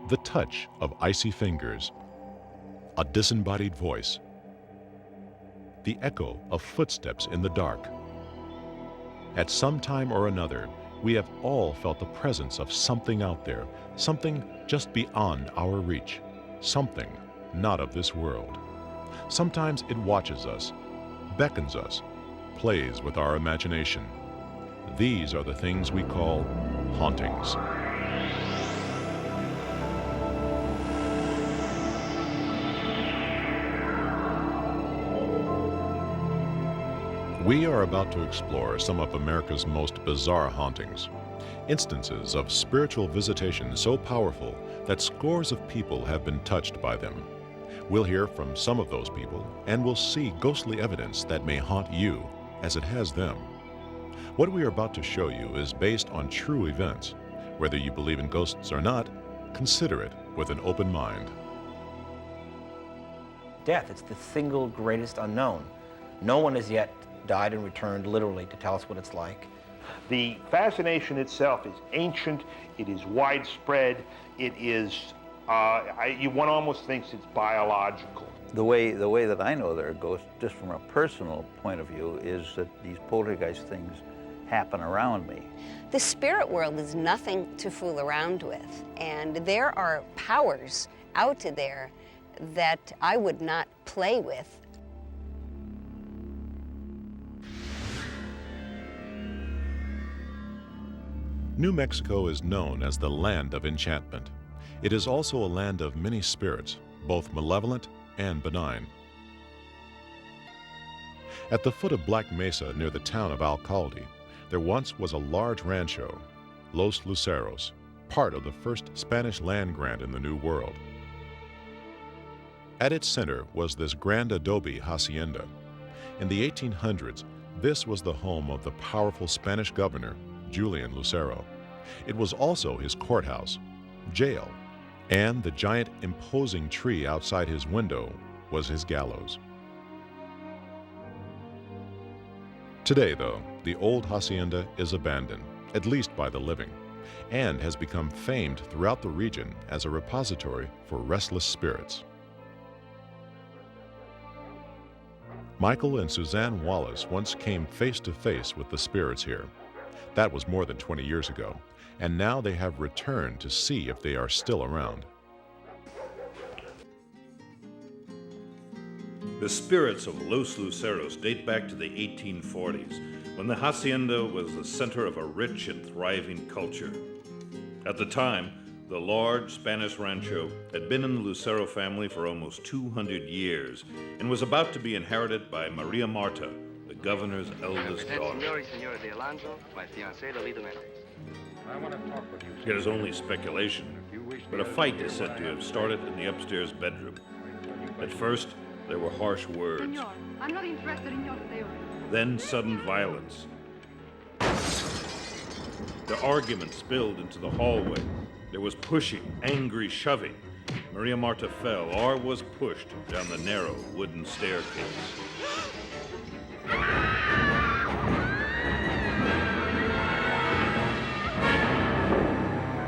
the touch of icy fingers, a disembodied voice, the echo of footsteps in the dark. At some time or another, we have all felt the presence of something out there, something just beyond our reach, something not of this world. Sometimes it watches us, beckons us, plays with our imagination. These are the things we call hauntings. We are about to explore some of America's most bizarre hauntings, instances of spiritual visitation so powerful that scores of people have been touched by them. We'll hear from some of those people, and we'll see ghostly evidence that may haunt you as it has them. What we are about to show you is based on true events. Whether you believe in ghosts or not, consider it with an open mind. Death, it's the single greatest unknown. No one has yet died and returned literally to tell us what it's like. The fascination itself is ancient, it is widespread, it is, one almost thinks it's biological. The way that I know there are ghosts, just from a personal point of view, is that these poltergeist things happen around me. The spirit world is nothing to fool around with, and there are powers out there that I would not play with. New Mexico is known as the land of enchantment. It is also a land of many spirits, both malevolent and benign. At the foot of Black Mesa near the town of Alcalde, there once was a large rancho, Los Luceros, part of the first Spanish land grant in the New World. At its center was this grand adobe hacienda. In the 1800s, this was the home of the powerful Spanish governor, Julian Lucero. It was also his courthouse, jail, and the giant imposing tree outside his window was his gallows. Today, though, the old hacienda is abandoned, at least by the living, and has become famed throughout the region as a repository for restless spirits. Michael and Suzanne Wallace once came face to face with the spirits here. That was more than 20 years ago, and now they have returned to see if they are still around. The spirits of Los Luceros date back to the 1840s, when the hacienda was the center of a rich and thriving culture. At the time, the large Spanish rancho had been in the Lucero family for almost 200 years and was about to be inherited by Maria Marta, the governor's eldest daughter. It is only speculation, but a fight is said to have started in the upstairs bedroom. At first, there were harsh words. I'm not interested in your theory. Then sudden violence. The argument spilled into the hallway. There was pushing, angry shoving. Maria Marta fell or was pushed down the narrow wooden staircase.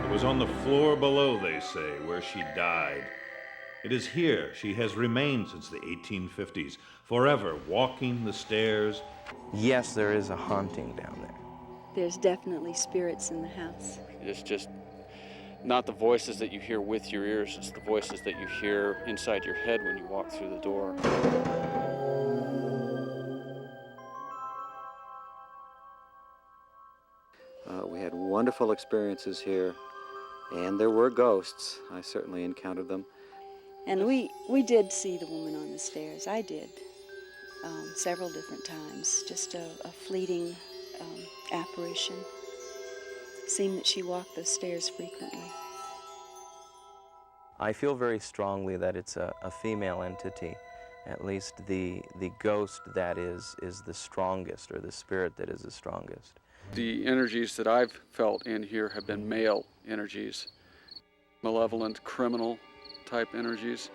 It was on the floor below, they say, where she died. It is here she has remained since the 1850s, forever walking the stairs. Yes, there is a haunting down there. There's definitely spirits in the house. It's just not the voices that you hear with your ears, it's the voices that you hear inside your head when you walk through the door. We had wonderful experiences here, and there were ghosts. I certainly encountered them. And we did see the woman on the stairs. I did, several different times. Just a fleeting apparition. Seemed that she walked those stairs frequently. I feel very strongly that it's a female entity. At least the ghost that is the strongest, or the spirit that is the strongest. The energies that I've felt in here have been male energies, malevolent, criminal type energies.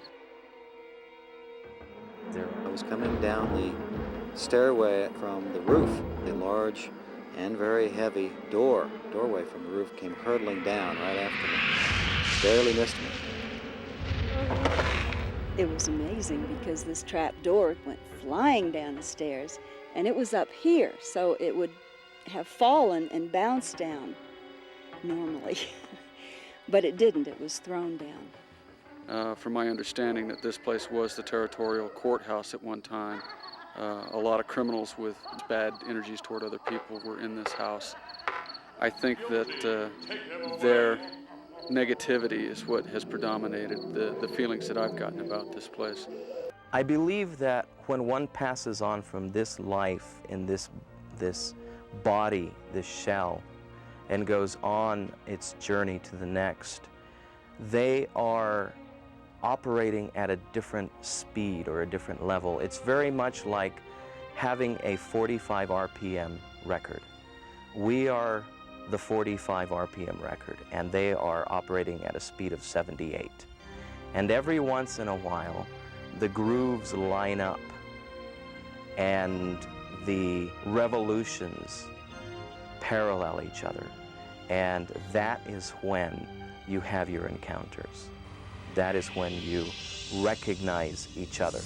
I was coming down the stairway from the roof. The large and very heavy doorway from the roof came hurtling down right after me. barely missed me. It was amazing because this trap door went flying down the stairs, and it was up here, so it would have fallen and bounced down normally. But it didn't, it was thrown down. From my understanding that this place was the territorial courthouse at one time. A lot of criminals with bad energies toward other people were in this house. I think that their negativity is what has predominated the feelings that I've gotten about this place. I believe that when one passes on from this life in this body, this shell, and goes on its journey to the next, they are operating at a different speed or a different level. It's very much like having a 45 RPM record. We are the 45 RPM record, and they are operating at a speed of 78. And every once in a while, the grooves line up and the revolutions parallel each other. And that is when you have your encounters. That is when you recognize each other.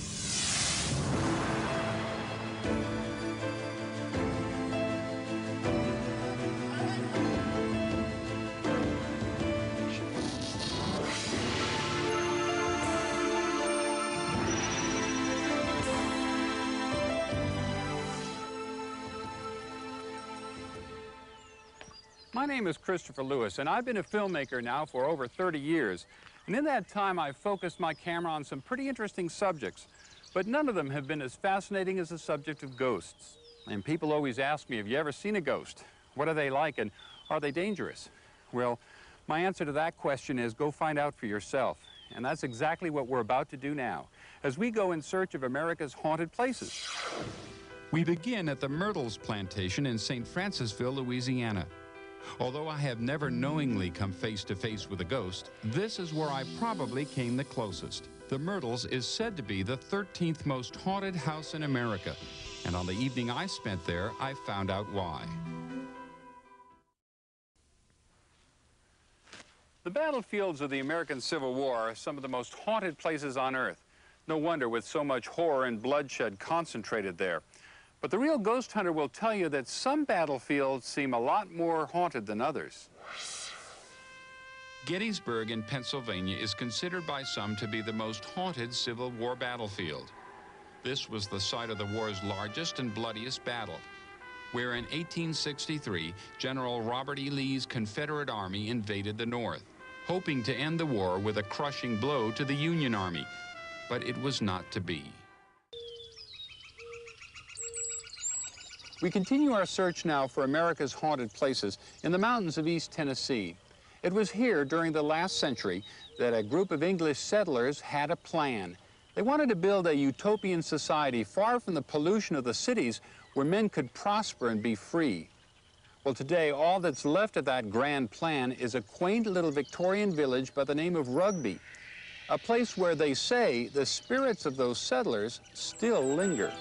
My name is Christopher Lewis, and I've been a filmmaker now for over 30 years. And in that time, I've focused my camera on some pretty interesting subjects, but none of them have been as fascinating as the subject of ghosts. And people always ask me, have you ever seen a ghost? What are they like, and are they dangerous? Well, my answer to that question is go find out for yourself. And that's exactly what we're about to do now, as we go in search of America's haunted places. We begin at the Myrtles Plantation in St. Francisville, Louisiana. Although I have never knowingly come face to face with a ghost, this is where I probably came the closest. The Myrtles is said to be the 13th most haunted house in America, and on the evening I spent there, I found out why. The battlefields of the American Civil War are some of the most haunted places on Earth. No wonder with so much horror and bloodshed concentrated there. But the real ghost hunter will tell you that some battlefields seem a lot more haunted than others. Gettysburg in Pennsylvania is considered by some to be the most haunted Civil War battlefield. This was the site of the war's largest and bloodiest battle, where in 1863, General Robert E. Lee's Confederate Army invaded the North, hoping to end the war with a crushing blow to the Union Army. But it was not to be. We continue our search now for America's haunted places in the mountains of East Tennessee. It was here during the last century that a group of English settlers had a plan. They wanted to build a utopian society far from the pollution of the cities where men could prosper and be free. Well, today, all that's left of that grand plan is a quaint little Victorian village by the name of Rugby, a place where they say the spirits of those settlers still linger.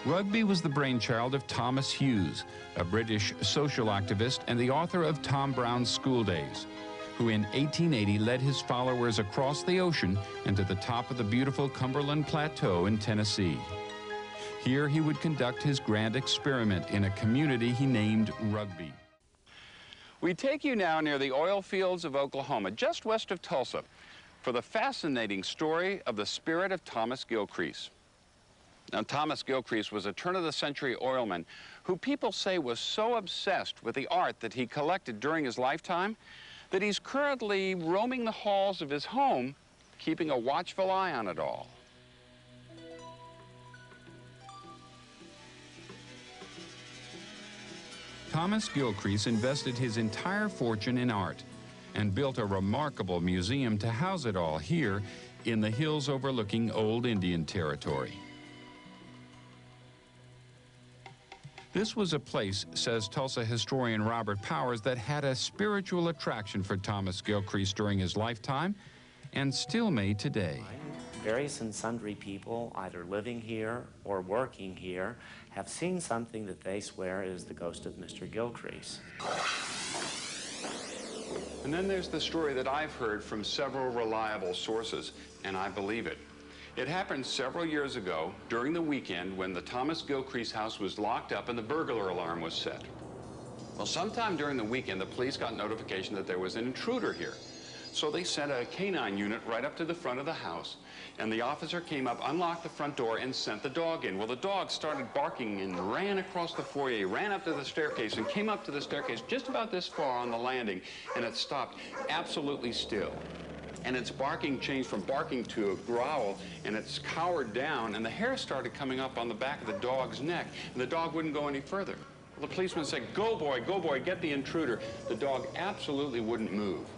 Rugby was the brainchild of Thomas Hughes, a British social activist and the author of Tom Brown's School Days, who in 1880 led his followers across the ocean and to the top of the beautiful Cumberland Plateau in Tennessee. Here he would conduct his grand experiment in a community he named Rugby. We take you now near the oil fields of Oklahoma, just west of Tulsa, for the fascinating story of the spirit of Thomas Gilcrease. Now, Thomas Gilcrease was a turn-of-the-century oilman who people say was so obsessed with the art that he collected during his lifetime that he's currently roaming the halls of his home, keeping a watchful eye on it all. Thomas Gilcrease invested his entire fortune in art and built a remarkable museum to house it all here in the hills overlooking old Indian territory. This was a place, says Tulsa historian Robert Powers, that had a spiritual attraction for Thomas Gilcrease during his lifetime and still may today. various and sundry people, either living here or working here, have seen something that they swear is the ghost of Mr. Gilcrease. And then there's the story that I've heard from several reliable sources, and I believe it. It happened several years ago during the weekend when the Thomas Gilcrease house was locked up and the burglar alarm was set. Well, sometime during the weekend, the police got notification that there was an intruder here. So they sent a canine unit right up to the front of the house, and the officer came up, unlocked the front door, and sent the dog in. Well, the dog started barking and ran across the foyer, ran up to the staircase, and came up to the staircase just about this far on the landing, and it stopped absolutely still. And its barking changed from barking to a growl, and it's cowered down, and the hair started coming up on the back of the dog's neck, and the dog wouldn't go any further. Well, the policeman said, go boy, get the intruder." The dog absolutely wouldn't move.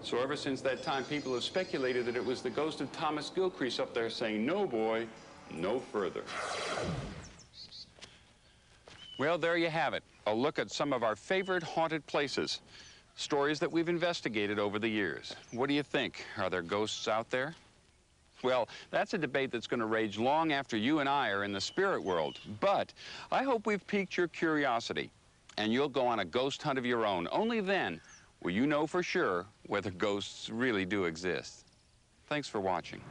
So ever since that time, people have speculated that it was the ghost of Thomas Gilcrease up there saying, "No boy, no further." Well, there you have it, a look at some of our favorite haunted places. Stories that we've investigated over the years. What do you think? Are there ghosts out there? Well, that's a debate that's going to rage long after you and I are in the spirit world. But I hope we've piqued your curiosity, and you'll go on a ghost hunt of your own. Only then will you know for sure whether ghosts really do exist. Thanks for watching.